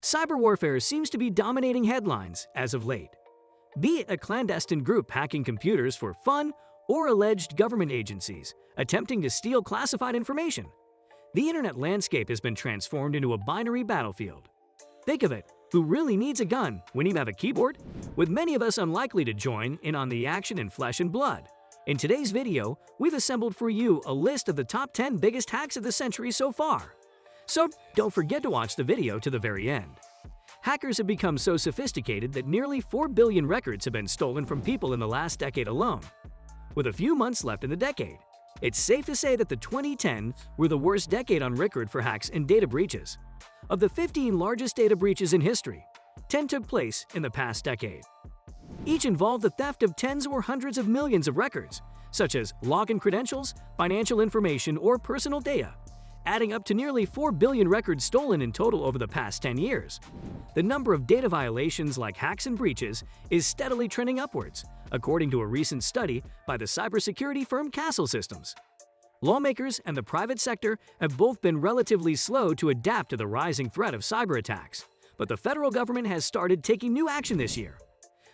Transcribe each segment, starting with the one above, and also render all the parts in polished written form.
Cyber warfare seems to be dominating headlines as of late. Be it a clandestine group hacking computers for fun or alleged government agencies attempting to steal classified information, the internet landscape has been transformed into a binary battlefield. Think of it, who really needs a gun when you have a keyboard? With many of us unlikely to join in on the action in flesh and blood. In today's video, we've assembled for you a list of the top 10 biggest hacks of the century so far. So don't forget to watch the video to the very end. Hackers have become so sophisticated that nearly 4 billion records have been stolen from people in the last decade alone. With a few months left in the decade, it's safe to say that the 2010s were the worst decade on record for hacks and data breaches. Of the 15 largest data breaches in history, 10 took place in the past decade. Each involved the theft of tens or hundreds of millions of records, such as login credentials, financial information, or personal data, adding up to nearly 4 billion records stolen in total over the past 10 years. The number of data violations like hacks and breaches is steadily trending upwards, according to a recent study by the cybersecurity firm Castle Systems. Lawmakers and the private sector have both been relatively slow to adapt to the rising threat of cyber attacks, but the federal government has started taking new action this year.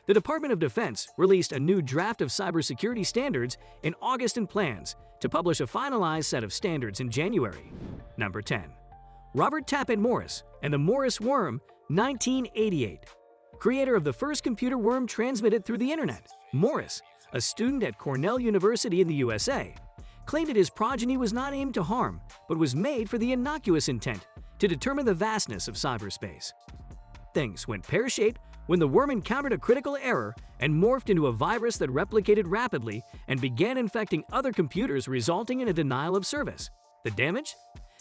The Department of Defense released a new draft of cybersecurity standards in August and plans to publish a finalized set of standards in January. Number 10. Robert Tappet Morris and the Morris Worm, 1988. Creator of the first computer worm transmitted through the internet, Morris, a student at Cornell University in the USA, claimed that his progeny was not aimed to harm, but was made for the innocuous intent to determine the vastness of cyberspace. Things went pear-shaped when the worm encountered a critical error and morphed into a virus that replicated rapidly and began infecting other computers, resulting in a denial of service. The damage?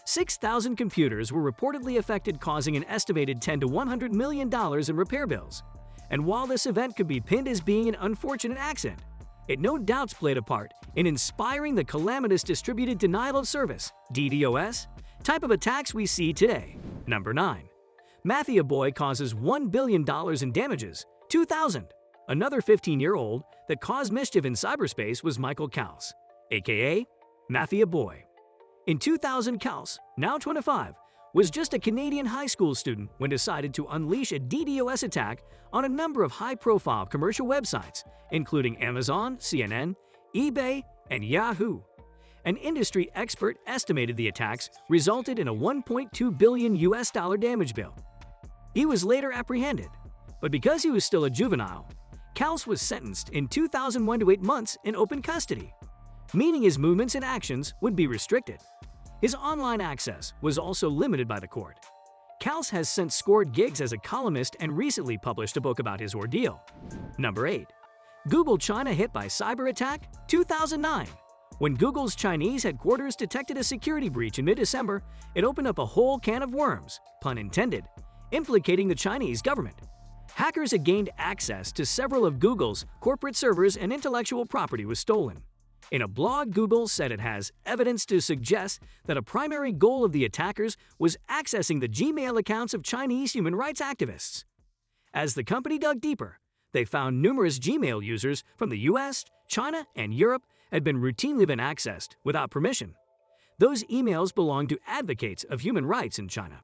6,000 computers were reportedly affected, causing an estimated $10 to $100 million in repair bills. And while this event could be pinned as being an unfortunate accident, it no doubts played a part in inspiring the calamitous distributed denial of service (DDoS) type of attacks we see today. Number 9. Mafia boy causes $1 billion in damages, 2000. Another 15-year-old that caused mischief in cyberspace was Michael Kals, aka Mafia Boy. In 2000, Kals, now 25, was just a Canadian high school student when decided to unleash a DDoS attack on a number of high-profile commercial websites, including Amazon, CNN, eBay, and Yahoo. An industry expert estimated the attacks resulted in a $1.2 billion damage bill. He was later apprehended, but because he was still a juvenile, Kals was sentenced in 2001 to 8 months in open custody, meaning his movements and actions would be restricted. His online access was also limited by the court. Kals has since scored gigs as a columnist and recently published a book about his ordeal. Number 8. Google China hit by cyber attack, 2009. When Google's Chinese headquarters detected a security breach in mid-December, it opened up a whole can of worms, pun intended, implicating the Chinese government. Hackers had gained access to several of Google's corporate servers and intellectual property was stolen. In a blog, Google said it has evidence to suggest that a primary goal of the attackers was accessing the Gmail accounts of Chinese human rights activists. As the company dug deeper, they found numerous Gmail users from the US, China, and Europe had routinely been accessed without permission. Those emails belonged to advocates of human rights in China.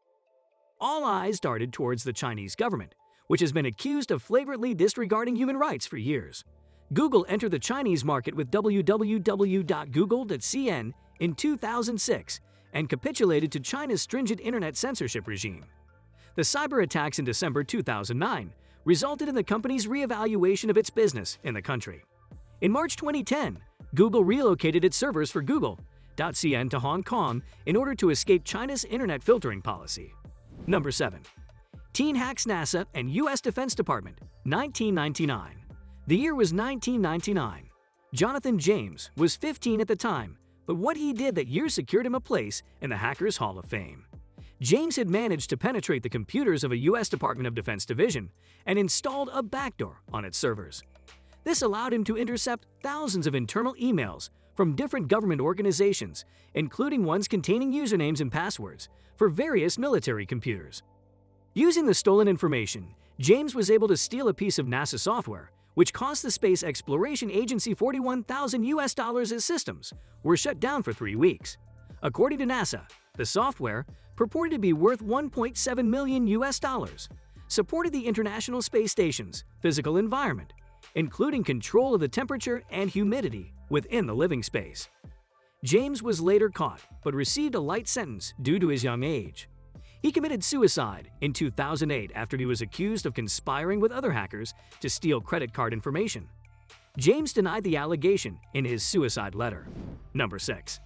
All eyes darted towards the Chinese government, which has been accused of flagrantly disregarding human rights for years. Google entered the Chinese market with www.google.cn in 2006 and capitulated to China's stringent internet censorship regime. The cyber attacks in December 2009 resulted in the company's reevaluation of its business in the country. In March 2010, Google relocated its servers for Google.cn to Hong Kong in order to escape China's internet filtering policy. Number 7. Teen hacks NASA and U.S. Defense Department, 1999. The year was 1999. Jonathan James was 15 at the time, but what he did that year secured him a place in the Hackers Hall of Fame. James had managed to penetrate the computers of a U.S. Department of Defense division and installed a backdoor on its servers. This allowed him to intercept thousands of internal emails from different government organizations, including ones containing usernames and passwords for various military computers. Using the stolen information, James was able to steal a piece of NASA software, which cost the Space Exploration Agency $41,000 as systems were shut down for 3 weeks. According to NASA, the software, purported to be worth $1.7 million US, supported the International Space Station's physical environment, including control of the temperature and humidity within the living space. James was later caught but received a light sentence due to his young age. He committed suicide in 2008 after he was accused of conspiring with other hackers to steal credit card information. James denied the allegation in his suicide letter. Number 6.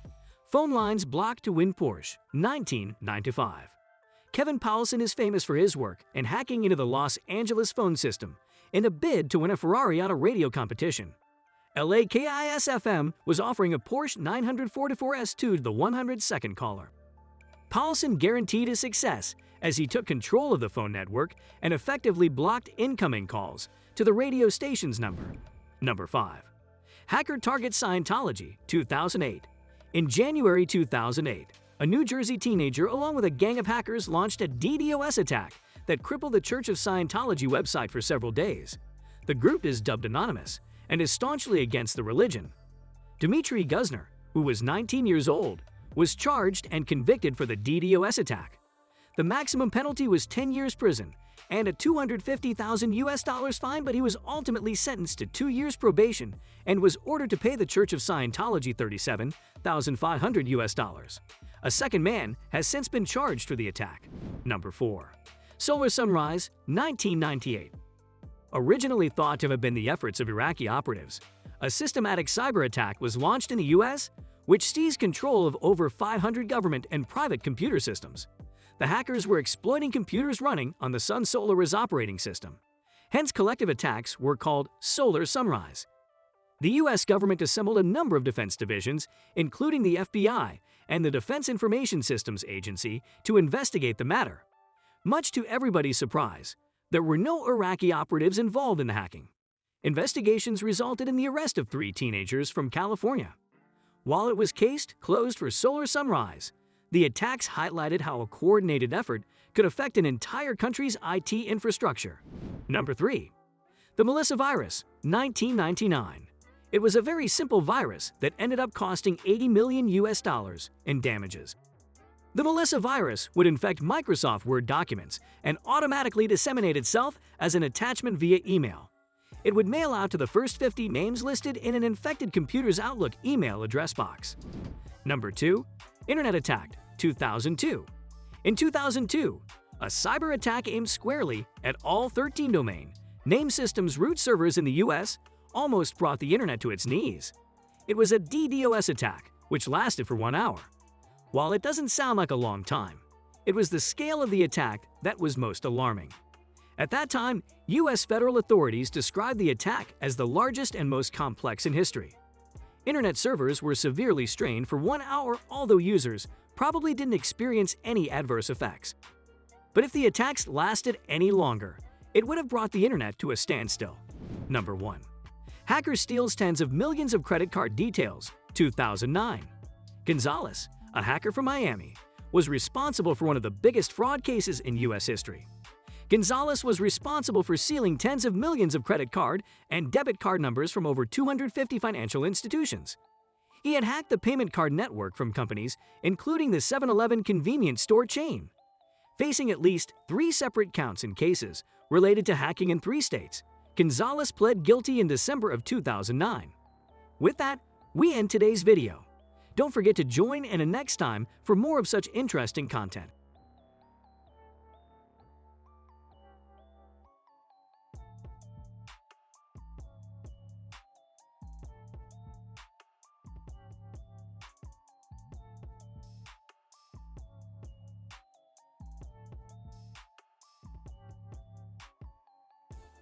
Phone lines blocked to win Porsche, 1995. Kevin Powelson is famous for his work in hacking into the Los Angeles phone system in a bid to win a Ferrari on a radio competition. LAKIS-FM was offering a Porsche 944 S2 to the 102nd caller. Powelson guaranteed his success as he took control of the phone network and effectively blocked incoming calls to the radio station's number. Number 5. Hacker targets Scientology, 2008. In January 2008, a New Jersey teenager along with a gang of hackers launched a DDoS attack that crippled the Church of Scientology website for several days. The group is dubbed Anonymous and is staunchly against the religion. Dmitry Guzner, who was 19 years old, was charged and convicted for the DDoS attack. The maximum penalty was 10 years prison and a $250,000 fine, but he was ultimately sentenced to 2 years probation and was ordered to pay the Church of Scientology $37,500. A second man has since been charged for the attack. Number 4. Solar Sunrise, 1998. Originally thought to have been the efforts of Iraqi operatives, a systematic cyber attack was launched in the U.S., which seized control of over 500 government and private computer systems. The hackers were exploiting computers running on the Sun Solaris operating system. Hence, collective attacks were called Solar Sunrise. The U.S. government assembled a number of defense divisions, including the FBI and the Defense Information Systems Agency, to investigate the matter. Much to everybody's surprise, there were no Iraqi operatives involved in the hacking. Investigations resulted in the arrest of 3 teenagers from California. While it was closed for Solar Sunrise, the attacks highlighted how a coordinated effort could affect an entire country's IT infrastructure. Number 3. The Melissa virus, 1999. It was a very simple virus that ended up costing $80 million in damages. The Melissa virus would infect Microsoft Word documents and automatically disseminate itself as an attachment via email. It would mail out to the first 50 names listed in an infected computer's Outlook email address box. Number 2. Internet attack, 2002. In 2002, a cyber attack aimed squarely at all 13 domain name systems root servers in the U.S. almost brought the internet to its knees. It was a DDoS attack, which lasted for 1 hour. While it doesn't sound like a long time, it was the scale of the attack that was most alarming. At that time, U.S. federal authorities described the attack as the largest and most complex in history. Internet servers were severely strained for 1 hour, although users probably didn't experience any adverse effects. But if the attacks lasted any longer, it would have brought the internet to a standstill. Number 1. Hacker steals tens of millions of credit card details, 2009. Gonzalez, a hacker from Miami, was responsible for one of the biggest fraud cases in U.S. history. Gonzalez was responsible for stealing tens of millions of credit card and debit card numbers from over 250 financial institutions. He had hacked the payment card network from companies, including the 7-Eleven convenience store chain. Facing at least 3 separate counts in cases related to hacking in 3 states, Gonzalez pled guilty in December of 2009. With that, we end today's video. Don't forget to join in next time for more of such interesting content.